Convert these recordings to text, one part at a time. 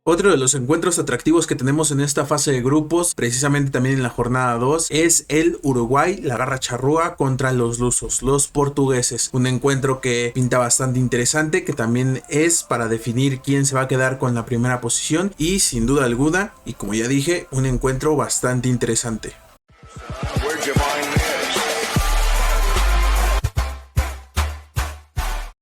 Otro de los encuentros atractivos que tenemos en esta fase de grupos, precisamente también en la jornada 2, es el Uruguay, la Garra Charrúa contra los lusos, los portugueses. Un encuentro que pinta bastante interesante, que también es para definir quién se va a quedar con la primera posición y sin duda alguna, y como ya dije, un encuentro bastante interesante.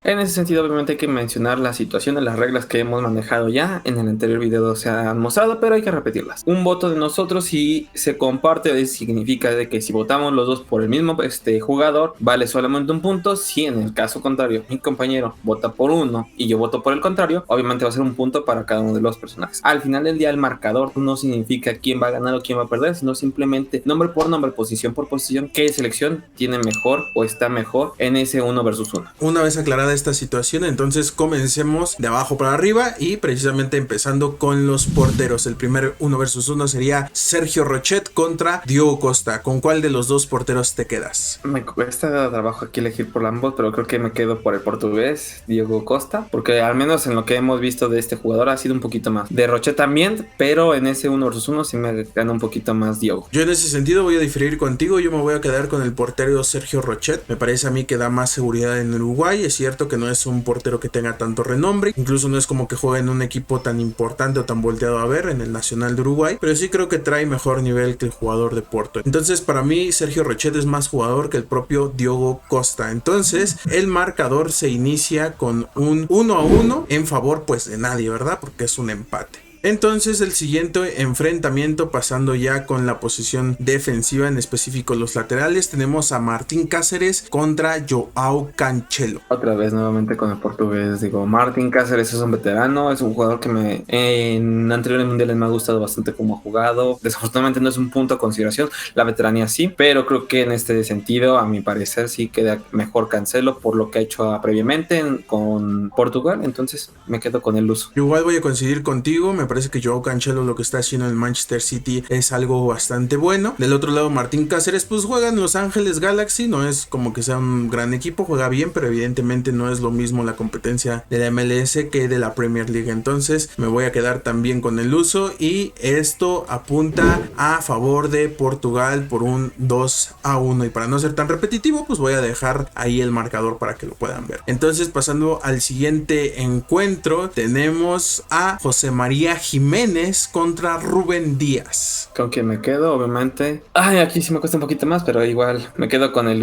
En ese sentido, obviamente hay que mencionar la situación de las reglas que hemos manejado ya. En el anterior video se han mostrado, pero hay que repetirlas. Un voto de nosotros, si se comparte, significa de que si votamos los dos por el mismo jugador, vale solamente un punto. Si en el caso contrario, mi compañero vota por uno y yo voto por el contrario, obviamente va a ser un punto para cada uno de los personajes. Al final del día, el marcador no significa quién va a ganar o quién va a perder, sino simplemente nombre por nombre, posición por posición, qué selección tiene mejor o está mejor en ese 1 versus 1. Una vez aclarada esta situación, entonces comencemos de abajo para arriba y precisamente empezando con los porteros. El primer 1 versus 1 sería Sergio Rochet contra Diogo Costa. ¿Con cuál de los dos porteros te quedas? Me cuesta trabajo aquí elegir por ambos, pero creo que me quedo por el portugués, Diogo Costa, porque al menos en lo que hemos visto de este jugador ha sido un poquito más. De Rochet también, pero en ese 1 versus 1 sí me gana un poquito más Diogo. Yo en ese sentido voy a diferir contigo, yo me voy a quedar con el portero Sergio Rochet. Me parece a mí que da más seguridad en Uruguay. Es cierto que no es un portero que tenga tanto renombre, incluso no es como que juegue en un equipo tan importante o tan volteado a ver en el Nacional de Uruguay, pero sí creo que trae mejor nivel que el jugador de Porto. Entonces para mí Sergio Rochet es más jugador que el propio Diogo Costa. Entonces el marcador se inicia con un 1-1 en favor pues de nadie, ¿verdad? Porque es un empate. Entonces el siguiente enfrentamiento, pasando ya con la posición defensiva, en específico los laterales, tenemos a Martín Cáceres contra Joao Cancelo. Otra vez nuevamente con el portugués. Digo, Martín Cáceres es un veterano, es un jugador que en anteriores mundiales me ha gustado bastante cómo ha jugado. Desafortunadamente no es un punto a consideración, la veteranía sí, pero creo que en este sentido, a mi parecer, sí queda mejor Cancelo por lo que ha hecho previamente con Portugal. Entonces me quedo con el luso. Yo igual voy a coincidir contigo, me parece que Joao Cancelo lo que está haciendo en Manchester City es algo bastante bueno. Del otro lado, Martín Cáceres pues juega en Los Ángeles Galaxy, no es como que sea un gran equipo, juega bien, pero evidentemente no es lo mismo la competencia de la MLS que de la Premier League. Entonces me voy a quedar también con el uso y esto apunta a favor de Portugal por un 2-1, y para no ser tan repetitivo pues voy a dejar ahí el marcador para que lo puedan ver. Entonces, pasando al siguiente encuentro, tenemos a José María Jiménez contra Rubén Díaz. Con quien me quedo, obviamente. Ay, aquí sí me cuesta un poquito más, pero igual me quedo con el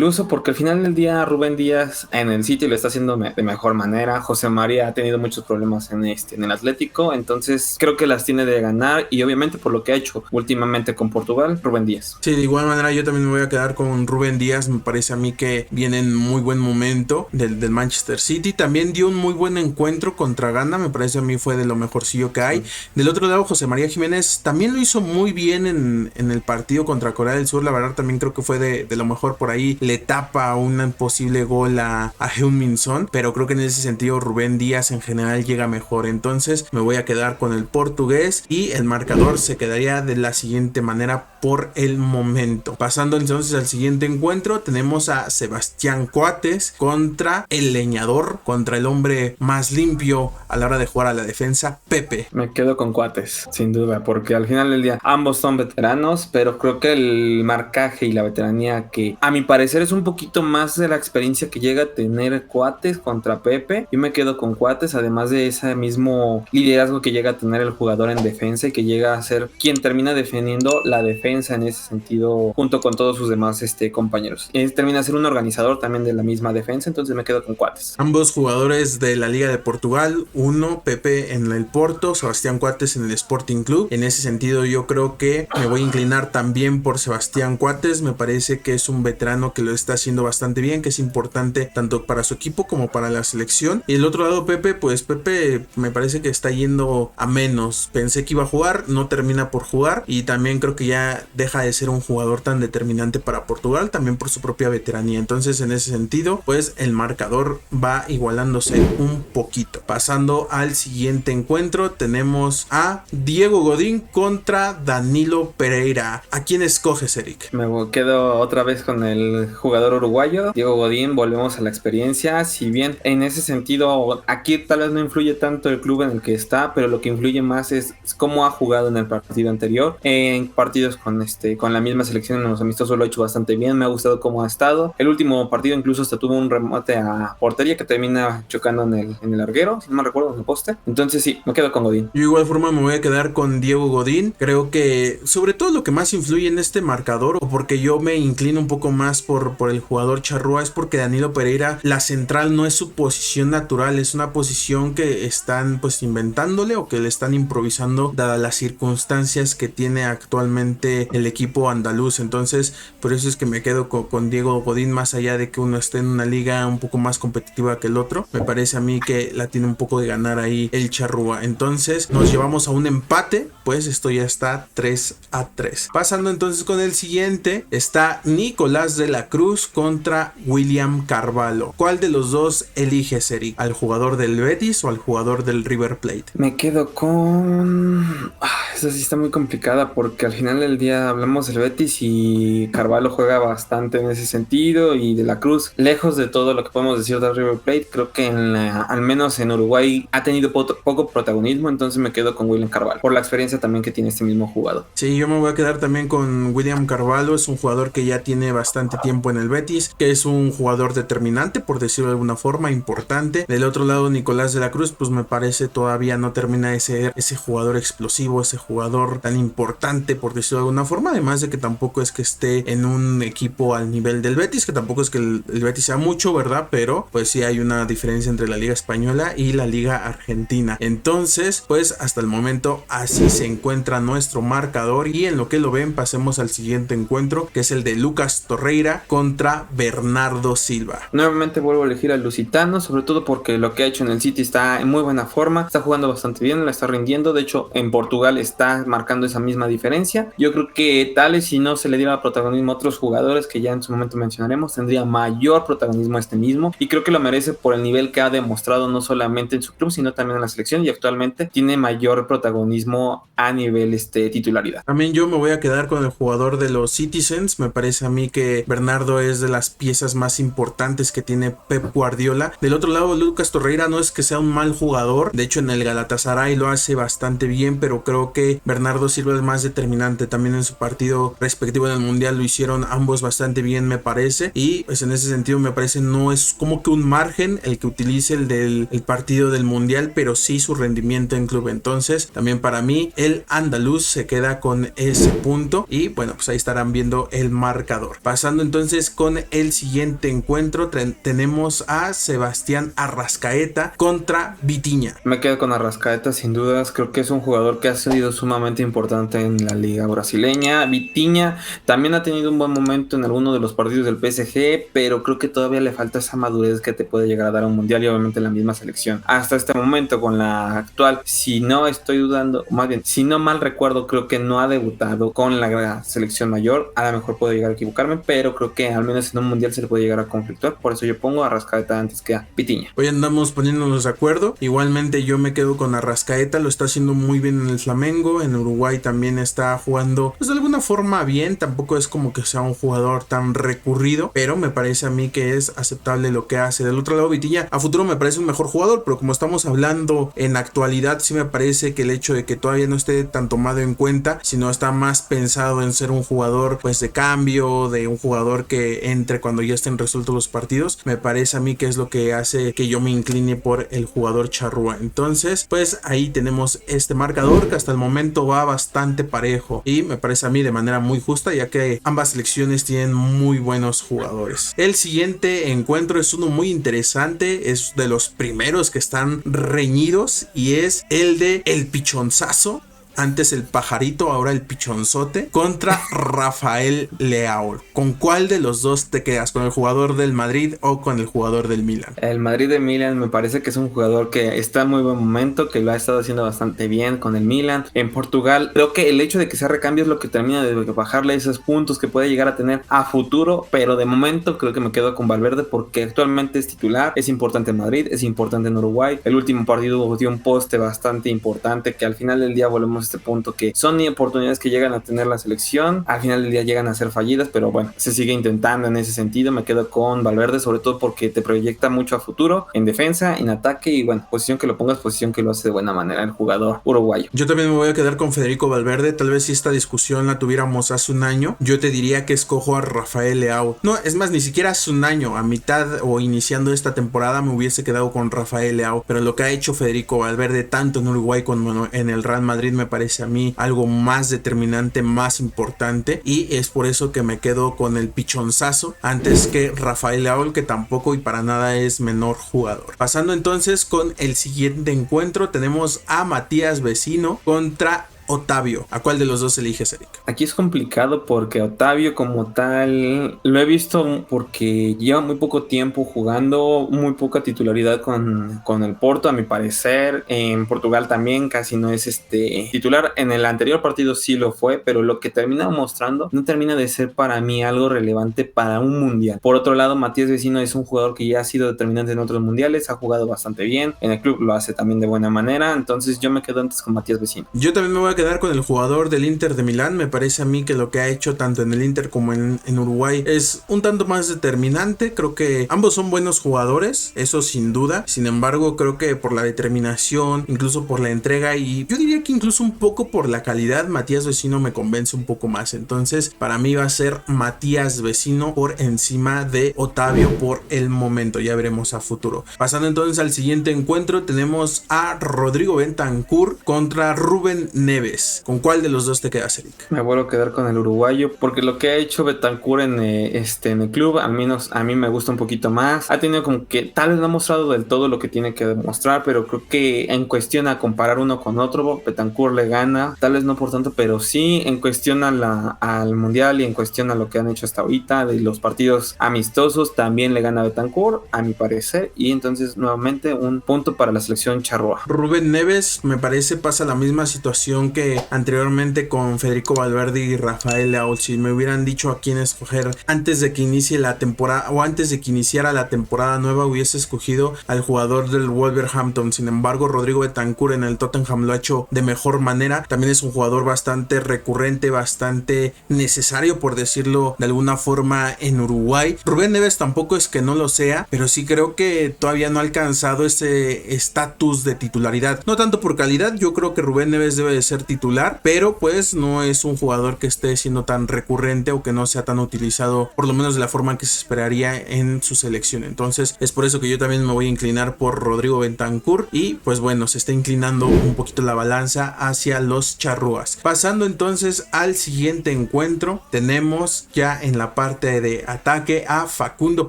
uso, porque al final del día Rubén Díaz en el City lo está haciendo de mejor manera. José María ha tenido muchos problemas en el Atlético, entonces creo que las tiene de ganar, y obviamente por lo que ha hecho últimamente con Portugal, Rubén Díaz. Sí, de igual manera yo también me voy a quedar con Rubén Díaz. Me parece a mí que viene en muy buen momento del Manchester City. También dio un muy buen encuentro contra Ghana, me parece a mí fue de lo mejorcillo que hay. Del otro lado, José María Jiménez también lo hizo muy bien en el partido contra Corea del Sur. La verdad también creo que fue de lo mejor. Por ahí le tapa un posible gol a Heung-min Son, pero creo que en ese sentido Rubén Díaz en general llega mejor. Entonces me voy a quedar con el portugués y el marcador se quedaría de la siguiente manera por el momento. Pasando entonces al siguiente encuentro, tenemos a Sebastián Coates contra el leñador, contra el hombre más limpio a la hora de jugar a la defensa, Pepe. Me quedo con Coates, sin duda, porque al final del día ambos son veteranos, pero creo que el marcaje y la veteranía, que a mi parecer es un poquito más de la experiencia que llega a tener Coates contra Pepe, yo me quedo con Coates, además de ese mismo liderazgo que llega a tener el jugador en defensa y que llega a ser quien termina defendiendo la defensa en ese sentido junto con todos sus demás compañeros. Termina a ser un organizador también de la misma defensa, entonces me quedo con Coates. Ambos jugadores de la Liga de Portugal, uno Pepe en el Porto, Sebastián Coates en el Sporting Club. En ese sentido yo creo que me voy a inclinar también por Sebastián Coates. Me parece que es un veterano que lo está haciendo bastante bien, que es importante tanto para su equipo como para la selección. Y el otro lado Pepe, pues Pepe me parece que está yendo a menos. Pensé que iba a jugar, no termina por jugar, y también creo que ya deja de ser un jugador tan determinante para Portugal, también por su propia veteranía. Entonces en ese sentido pues el marcador va igualándose un poquito. Pasando al siguiente encuentro, encuentro tenemos a Diego Godín contra Danilo Pereira. ¿A quién escoges, Eric? Me quedo otra vez con el jugador uruguayo, Diego Godín. Volvemos a la experiencia. Si bien en ese sentido aquí tal vez no influye tanto el club en el que está, pero lo que influye más es cómo ha jugado en el partido anterior. En partidos con la misma selección en los amistosos lo ha hecho bastante bien. Me ha gustado cómo ha estado. El último partido incluso hasta tuvo un remate a portería que termina chocando en el larguero, si no me recuerdo, en el poste. Entonces sí, me quedo con Godín. Yo de igual forma me voy a quedar con Diego Godín. Creo que sobre todo lo que más influye en este marcador, o porque yo me inclino un poco más por el jugador charrúa, es porque Danilo Pereira, la central no es su posición natural, es una posición que están pues inventándole o que le están improvisando dadas las circunstancias que tiene actualmente el equipo andaluz. Entonces por eso es que me quedo con Diego Godín, más allá de que uno esté en una liga un poco más competitiva que el otro. Me parece a mí que la tiene un poco de ganar ahí el charrúa. Entonces nos llevamos a un empate, pues esto ya está 3-3. Pasando entonces con el siguiente, está Nicolás de la Cruz contra William Carvalho. ¿Cuál de los dos eliges, Eric? ¿Al jugador del Betis o al jugador del River Plate? Me quedo con... esa sí está muy complicada porque al final del día hablamos del Betis y Carvalho juega bastante en ese sentido, y de la Cruz, lejos de todo lo que podemos decir del River Plate, creo que al menos en Uruguay ha tenido poco protagonismo. Entonces me quedo con William Carvalho por la experiencia también que tiene este mismo jugador. Sí, yo me voy a quedar también con William Carvalho. Es un jugador que ya tiene bastante tiempo en el Betis, que es un jugador determinante, por decirlo de alguna forma, importante. Del otro lado, Nicolás de la Cruz, pues me parece todavía no termina de ser ese jugador explosivo, ese jugador tan importante, por decirlo de alguna forma. Además de que tampoco es que esté en un equipo al nivel del Betis, que tampoco es que el Betis sea mucho, ¿verdad? Pero pues sí hay una diferencia entre la Liga Española y la Liga Argentina. Entonces, pues hasta el momento así se encuentra nuestro marcador, y en lo que lo ven pasemos al siguiente encuentro, que es el de Lucas Torreira contra Bernardo Silva. Nuevamente vuelvo a elegir al lusitano, sobre todo porque lo que ha hecho en el City está en muy buena forma, está jugando bastante bien, la está rindiendo. De hecho en Portugal está marcando esa misma diferencia. Yo creo que tal vez si no se le diera protagonismo a otros jugadores que ya en su momento mencionaremos, tendría mayor protagonismo este mismo, y creo que lo merece por el nivel que ha demostrado no solamente en su club sino también en la selección, y actualmente tiene mayor protagonismo a nivel titularidad. También yo me voy a quedar con el jugador de los Citizens. Me parece a mí que Bernardo es de las piezas más importantes que tiene Pep Guardiola. Del otro lado, Lucas Torreira no es que sea un mal jugador, de hecho en el Galatasaray lo hace bastante bien, pero creo que Bernardo Silva es más determinante. También en su partido respectivo en el Mundial lo hicieron ambos bastante bien, me parece, y pues en ese sentido me parece no es como que un margen el que utilice el partido del Mundial, pero sí su rendimiento en club. Entonces también para mí el andaluz se queda con ese punto, y bueno, pues ahí estarán viendo el marcador. Pasando entonces con el siguiente encuentro, tenemos a Sebastián Arrascaeta contra Vitinha. Me quedo con Arrascaeta sin dudas. Creo que es un jugador que ha sido sumamente importante en la liga brasileña. Vitinha también ha tenido un buen momento en alguno de los partidos del PSG, pero creo que todavía le falta esa madurez que te puede llegar a dar a un mundial, y obviamente en la misma selección. Hasta este momento con la actual, si no estoy dudando, más bien, si no mal recuerdo, creo que no ha debutado con la selección mayor. A lo mejor puedo llegar a equivocarme, pero creo que al menos en un mundial se le puede llegar a conflictuar. Por eso yo pongo a Arrascaeta antes que a Vitinha. Hoy andamos poniéndonos de acuerdo. Igualmente yo me quedo con Arrascaeta, lo está haciendo muy bien en el Flamengo. En Uruguay también está jugando pues de alguna forma bien, tampoco es como que sea un jugador tan recurrido, pero me parece a mí que es aceptable lo que hace. Del otro lado, Vitinha a futuro me parece un mejor jugador, pero como estamos hablando en actualidad, sí me parece que el hecho de que todavía no esté tan tomado en cuenta, sino está más pensado en ser un jugador pues de cambio, de un jugador que entre cuando ya estén resueltos los partidos, me parece a mí que es lo que hace que yo me incline por el jugador charrúa. Entonces pues ahí tenemos este marcador que hasta el momento va bastante parejo, y me parece a mí de manera muy justa, ya que ambas selecciones tienen muy buenos jugadores. El siguiente encuentro es uno muy interesante, es de los primeros que están reñidos, y es el de el pichonzazo antes el pajarito, ahora el pichonzote, contra Rafael Leao. ¿Con cuál de los dos te quedas? ¿Con el jugador del Madrid o con el jugador del Milan? El Madrid de Milan me parece que es un jugador que está en muy buen momento, que lo ha estado haciendo bastante bien con el Milan. En Portugal, creo que el hecho de que sea recambio es lo que termina de bajarle esos puntos que puede llegar a tener a futuro, pero de momento creo que me quedo con Valverde porque actualmente es titular, es importante en Madrid, es importante en Uruguay. El último partido dio un poste bastante importante que al final del día volvemos a este punto que son oportunidades que llegan a tener la selección, al final del día llegan a ser fallidas, pero bueno, se sigue intentando en ese sentido. Me quedo con Valverde, sobre todo porque te proyecta mucho a futuro en defensa, en ataque y bueno, posición que lo pongas, posición que lo hace de buena manera el jugador uruguayo. Yo también me voy a quedar con Federico Valverde. Tal vez si esta discusión la tuviéramos hace un año, yo te diría que escojo a Rafael Leao. No, es más, ni siquiera hace un año, a mitad o iniciando esta temporada me hubiese quedado con Rafael Leao, pero lo que ha hecho Federico Valverde tanto en Uruguay como en el Real Madrid me parece a mí algo más determinante, más importante, y es por eso que me quedo con el pichonzazo antes que Rafael Leao, que tampoco y para nada es menor jugador. Pasando entonces con el siguiente encuentro, tenemos a Matías Vecino contra Otavio. ¿A cuál de los dos eliges, Eric? Aquí es complicado porque Otavio como tal lo he visto porque lleva muy poco tiempo jugando, muy poca titularidad con el Porto a mi parecer. En Portugal también casi no es titular. En el anterior partido sí lo fue, pero lo que termina mostrando no termina de ser para mí algo relevante para un mundial. Por otro lado, Matías Vecino es un jugador que ya ha sido determinante en otros mundiales, ha jugado bastante bien, en el club lo hace también de buena manera, entonces yo me quedo antes con Matías Vecino. Yo también me voy a quedar con el jugador del Inter de Milán. Me parece a mí que lo que ha hecho tanto en el Inter como en Uruguay es un tanto más determinante. Creo que ambos son buenos jugadores, eso sin duda. Sin embargo, creo que por la determinación, incluso por la entrega y yo diría que incluso un poco por la calidad, Matías Vecino me convence un poco más. Entonces, para mí va a ser Matías Vecino por encima de Otavio por el momento. Ya veremos a futuro. Pasando entonces al siguiente encuentro, tenemos a Rodrigo Bentancur contra Rubén Neves. ¿Con cuál de los dos te quedas, Eric? Me vuelvo a quedar con el uruguayo porque lo que ha hecho Bentancur en el club, al menos a mí me gusta un poquito más. Ha tenido como que tal vez no ha mostrado del todo lo que tiene que demostrar, pero creo que en cuestión a comparar uno con otro, Bentancur le gana, tal vez no por tanto, pero sí en cuestión al mundial y en cuestión a lo que han hecho hasta ahorita, de los partidos amistosos, también le gana Bentancur, a mi parecer, y entonces nuevamente un punto para la selección charrúa. Rubén Neves me parece pasa la misma situación que anteriormente con Federico Valverde y Rafael Leao. Si me hubieran dicho a quién escoger antes de que inicie la temporada o antes de que iniciara la temporada nueva, hubiese escogido al jugador del Wolverhampton. Sin embargo, Rodrigo Bentancur en el Tottenham lo ha hecho de mejor manera. También es un jugador bastante recurrente, bastante necesario, por decirlo de alguna forma, en Uruguay. Rubén Neves tampoco es que no lo sea, pero sí creo que todavía no ha alcanzado ese estatus de titularidad. No tanto por calidad, yo creo que Rubén Neves debe de ser titular, pero pues no es un jugador que esté siendo tan recurrente o que no sea tan utilizado, por lo menos de la forma que se esperaría en su selección. Entonces es por eso que yo también me voy a inclinar por Rodrigo Bentancur y pues bueno, se está inclinando un poquito la balanza hacia los charrúas. Pasando entonces al siguiente encuentro, tenemos ya en la parte de ataque a Facundo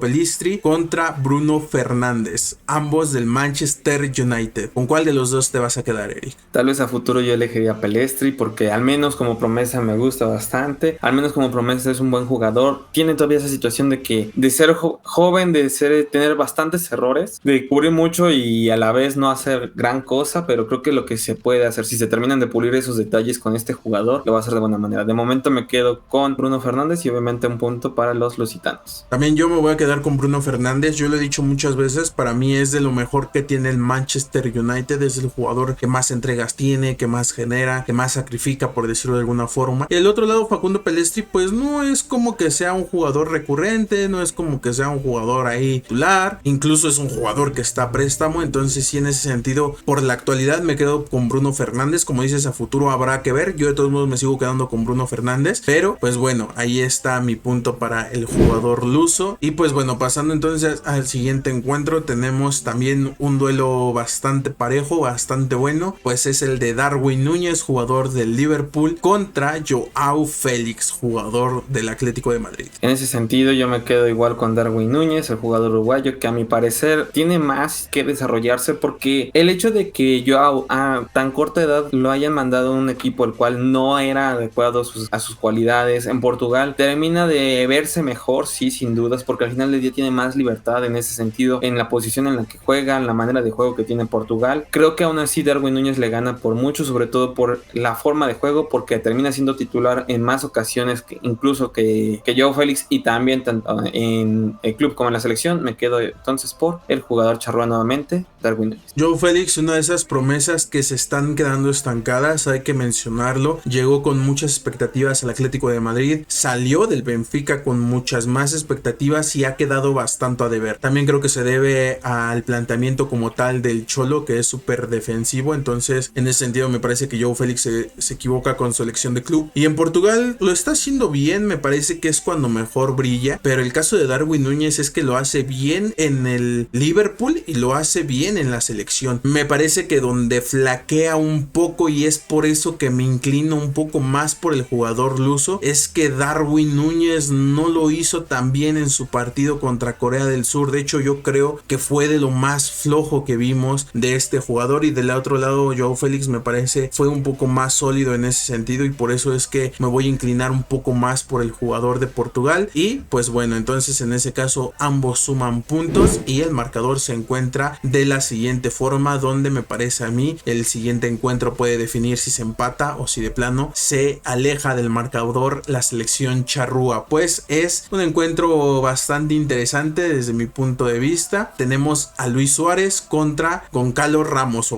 Pellistri contra Bruno Fernández, ambos del Manchester United. ¿Con cuál de los dos te vas a quedar, Eric? Tal vez a futuro yo elegiría a Pellistri porque al menos como promesa me gusta bastante, al menos como promesa es un buen jugador, tiene todavía esa situación de que de ser joven, de tener bastantes errores, de cubrir mucho y a la vez no hacer gran cosa, pero creo que lo que se puede hacer, si se terminan de pulir esos detalles con este jugador, lo va a hacer de buena manera. De momento me quedo con Bruno Fernández y obviamente un punto para los lusitanos. También yo me voy a quedar con Bruno Fernández, yo lo he dicho muchas veces, para mí es de lo mejor que tiene el Manchester United, es el jugador que más entregas tiene, que más genera, que más sacrifica, por decirlo de alguna forma. Y el otro lado, Facundo Pellistri, pues no es como que sea un jugador recurrente, no es como que sea un jugador ahí titular, incluso es un jugador que está a préstamo. Entonces sí, en ese sentido, por la actualidad me quedo con Bruno Fernández. Como dices, a futuro habrá que ver, yo de todos modos me sigo quedando con Bruno Fernández, pero pues bueno, ahí está mi punto para el jugador luso. Y pues bueno, pasando entonces al siguiente encuentro, tenemos también un duelo bastante parejo, bastante bueno, pues es el de Darwin Núñez Núñez, jugador del Liverpool, contra Joao Félix, jugador del Atlético de Madrid. En ese sentido yo me quedo igual con Darwin Núñez, el jugador uruguayo, que a mi parecer tiene más que desarrollarse, porque el hecho de que Joao a tan corta edad lo hayan mandado a un equipo el cual no era adecuado a sus cualidades en Portugal, termina de verse mejor, sí, sin dudas, porque al final del día tiene más libertad en ese sentido, en la posición en la que juega, en la manera de juego que tiene Portugal. Creo que aún así Darwin Núñez le gana por mucho, sobre todo por la forma de juego, porque termina siendo titular en más ocasiones que incluso que Joao Félix, y también tanto en el club como en la selección. Me quedo entonces por el jugador charrúa nuevamente, Darwin Núñez. Joao Félix, una de esas promesas que se están quedando estancadas, hay que mencionarlo. Llegó con muchas expectativas al Atlético de Madrid, salió del Benfica con muchas más expectativas y ha quedado bastante a deber. También creo que se debe al planteamiento como tal del Cholo, que es súper defensivo. Entonces, en ese sentido, me parece que Joao Félix se equivoca con su elección de club. Y en Portugal lo está haciendo bien, me parece que es cuando mejor brilla. Pero el caso de Darwin Núñez es que lo hace bien en el Liverpool y lo hace bien en la selección. Me parece que donde flaquea un poco, y es por eso que me inclino un poco más por el jugador luso, es que Darwin Núñez no lo hizo tan bien en su partido contra Corea del Sur. De hecho, yo creo que fue de lo más flojo que vimos de este jugador, y del otro lado Joao Félix me parece fue un poco más sólido en ese sentido, y por eso es que me voy a inclinar un poco más por el jugador de Portugal. Y pues bueno, entonces en ese caso ambos suman puntos y el marcador se encuentra de la siguiente forma, donde me parece a mí el siguiente encuentro puede definir si se empata o si de plano se aleja del marcador la selección charrúa. Pues es un encuentro bastante interesante desde mi punto de vista. Tenemos a Luis Suárez contra Gonzalo Ramos.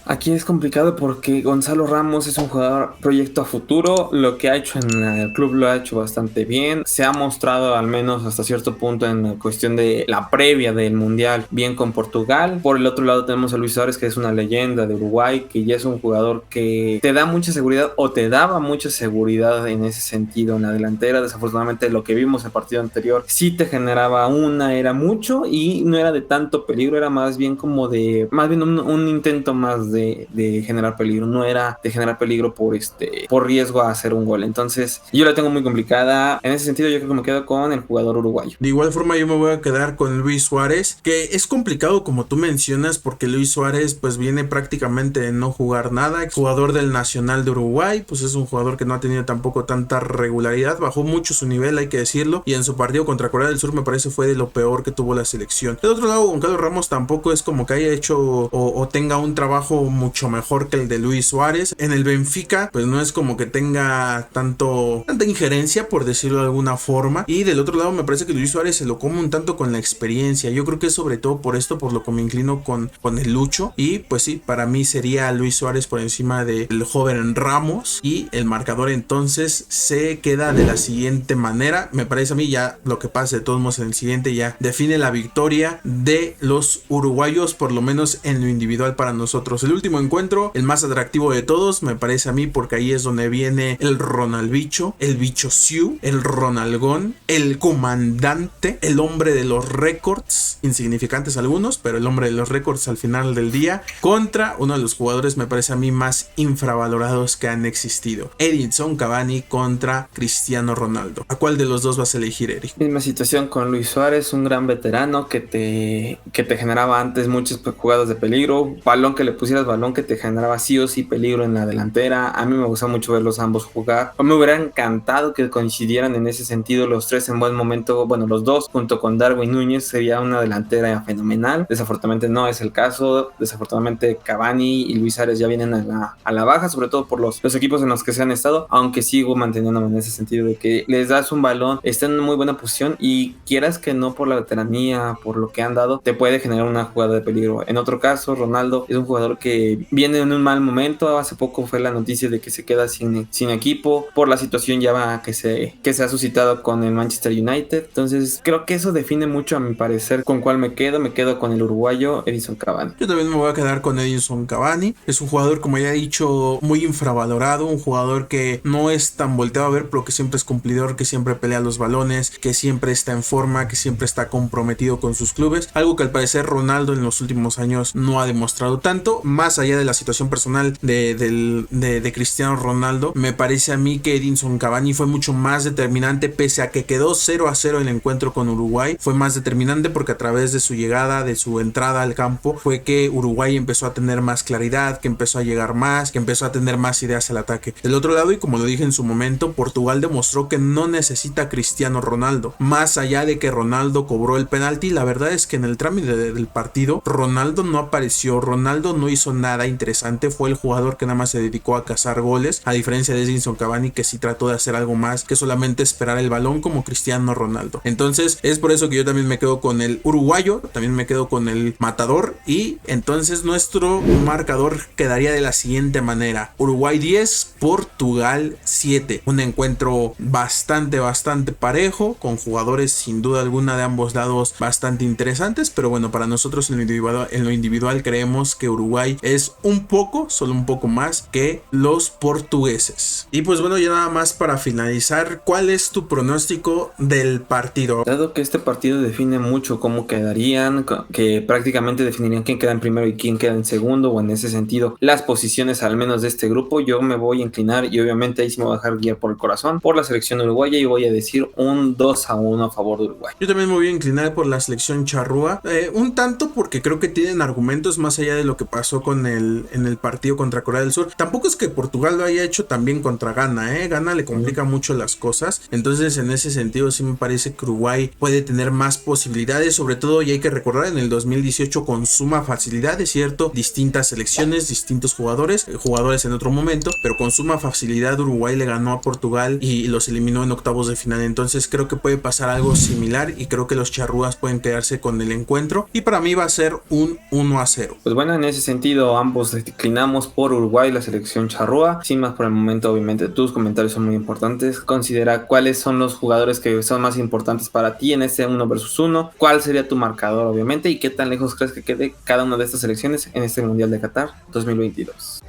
Aquí es complicado porque Gonzalo Ramos es un jugador proyecto a futuro. Lo que ha hecho en el club lo ha hecho bastante bien. Se ha mostrado al menos hasta cierto punto en la cuestión de la previa del Mundial bien con Portugal. Por el otro lado tenemos a Luis Suárez, que es una leyenda de Uruguay, que ya es un jugador que te da mucha seguridad, o te daba mucha seguridad en ese sentido en la delantera. Desafortunadamente lo que vimos en el partido anterior sí te generaba era mucho, y no era de tanto peligro, era más bien como un intento más de generar peligro, no era de generar peligro por riesgo a hacer un gol. Entonces yo la tengo muy complicada en ese sentido. Yo creo que me quedo con el jugador uruguayo. De igual forma yo me voy a quedar con Luis Suárez, que es complicado como tú mencionas, porque Luis Suárez pues viene prácticamente de no jugar nada. Jugador del Nacional de Uruguay, pues es un jugador que no ha tenido tampoco tanta regularidad, bajó mucho su nivel, hay que decirlo, y en su partido contra Corea del Sur me parece fue de lo peor que tuvo la selección. De otro lado, Gonzalo Ramos tampoco es como que haya hecho o tenga un trabajo mucho mejor que el de Luis Suárez. En el Benfica pues no es como que tenga tanta injerencia, por decirlo de alguna forma, y del otro lado me parece que Luis Suárez se lo come un tanto con la experiencia. Yo creo que sobre todo por esto, por lo que me inclino con el Lucho, y pues sí, para mí sería Luis Suárez por encima del joven Ramos, y el marcador entonces se queda de la siguiente manera. Me parece a mí, ya lo que pase de todos modos en el siguiente ya define la victoria de los uruguayos, por lo menos en lo individual para nosotros. El último encuentro, el más atractivo de todos, me parece a mí, porque ahí es donde viene el Ronaldbicho, el Bicho Siu, el Ronalgón, el comandante, el hombre de los récords, insignificantes algunos, pero el hombre de los récords al final del día, contra uno de los jugadores, me parece a mí, más infravalorados que han existido, Edinson Cavani contra Cristiano Ronaldo. ¿A cuál de los dos vas a elegir, Eric? Misma situación con Luis Suárez, un gran veterano que te generaba antes muchas jugadas de peligro, balón que le pusieras, balón que te generaba sí o sí peligro en la delantera. A mí me gusta mucho verlos ambos jugar. Me hubiera encantado que coincidieran en ese sentido los tres en buen momento. Bueno, los dos junto con Darwin Núñez sería una delantera fenomenal. Desafortunadamente no es el caso. Desafortunadamente Cavani y Luis Suárez ya vienen a la baja, sobre todo por los equipos en los que se han estado, aunque sigo manteniéndome en ese sentido de que les das un balón, están en muy buena posición, y quieras que no, por la veteranía, por lo que han dado, te puede generar una jugada de peligro. En otro caso, Ronaldo es un jugador que viene en un mal momento. Hace poco fue la noticia de que se queda sin equipo por la situación ya que se ha suscitado con el Manchester United. Entonces creo que eso define mucho, a mi parecer, con cuál me quedo con el uruguayo Edinson Cavani. Yo también me voy a quedar con Edinson Cavani. Es un jugador, como ya he dicho, muy infravalorado, un jugador que no es tan volteado a ver, pero que siempre es cumplidor, que siempre pelea los balones, que siempre está en forma, que siempre está comprometido con sus clubes, algo que al parecer Ronaldo en los últimos años no ha demostrado tanto, más allá de la situación personal final de Cristiano Ronaldo, me parece a mí que Edinson Cavani fue mucho más determinante, pese a que quedó 0-0 el encuentro con Uruguay. Fue más determinante porque a través de su llegada, de su entrada al campo, fue que Uruguay empezó a tener más claridad, que empezó a llegar más, que empezó a tener más ideas al ataque. Del otro lado, y como lo dije en su momento, Portugal demostró que no necesita a Cristiano Ronaldo. Más allá de que Ronaldo cobró el penalti, la verdad es que en el trámite del partido Ronaldo no apareció, Ronaldo no hizo nada interesante, fue el jugador que nada más se dedicó a cazar goles, a diferencia de Edinson Cavani, que sí trató de hacer algo más que solamente esperar el balón como Cristiano Ronaldo. Entonces es por eso que yo también me quedo con el uruguayo, también me quedo con el matador, y entonces nuestro marcador quedaría de la siguiente manera: Uruguay 10, Portugal 7. Un encuentro bastante parejo, con jugadores sin duda alguna de ambos lados bastante interesantes, pero bueno, para nosotros en lo individual creemos que Uruguay es solo un poco más que los portugueses. Y pues bueno, ya nada más para finalizar, ¿cuál es tu pronóstico del partido? Dado que este partido define mucho cómo quedarían, que prácticamente definirían quién queda en primero y quién queda en segundo, o en ese sentido las posiciones al menos de este grupo, yo me voy a inclinar, y obviamente ahí sí me voy a dejar guiar por el corazón, por la selección uruguaya, y voy a decir un 2-1 a favor de Uruguay. Yo también me voy a inclinar por la selección charrúa, un tanto porque creo que tienen argumentos más allá de lo que pasó en el partido contra Corea del Sur. Tampoco es que Portugal lo haya hecho también contra Ghana, Ghana le complica mucho las cosas, entonces en ese sentido sí me parece que Uruguay puede tener más posibilidades, sobre todo, y hay que recordar, en el 2018 con suma facilidad, es cierto, distintas selecciones, distintos jugadores en otro momento, pero con suma facilidad Uruguay le ganó a Portugal y los eliminó en octavos de final. Entonces creo que puede pasar algo similar, y creo que los charrúas pueden quedarse con el encuentro, y para mí va a ser un 1-0. Pues bueno, en ese sentido ambos declinamos por Uruguay, la selección charrúa. Sin más por el momento, obviamente tus comentarios son muy importantes. Considera cuáles son los jugadores que son más importantes para ti en este 1 versus 1, cuál sería tu marcador, obviamente, y qué tan lejos crees que quede cada una de estas selecciones en este Mundial de Qatar 2022.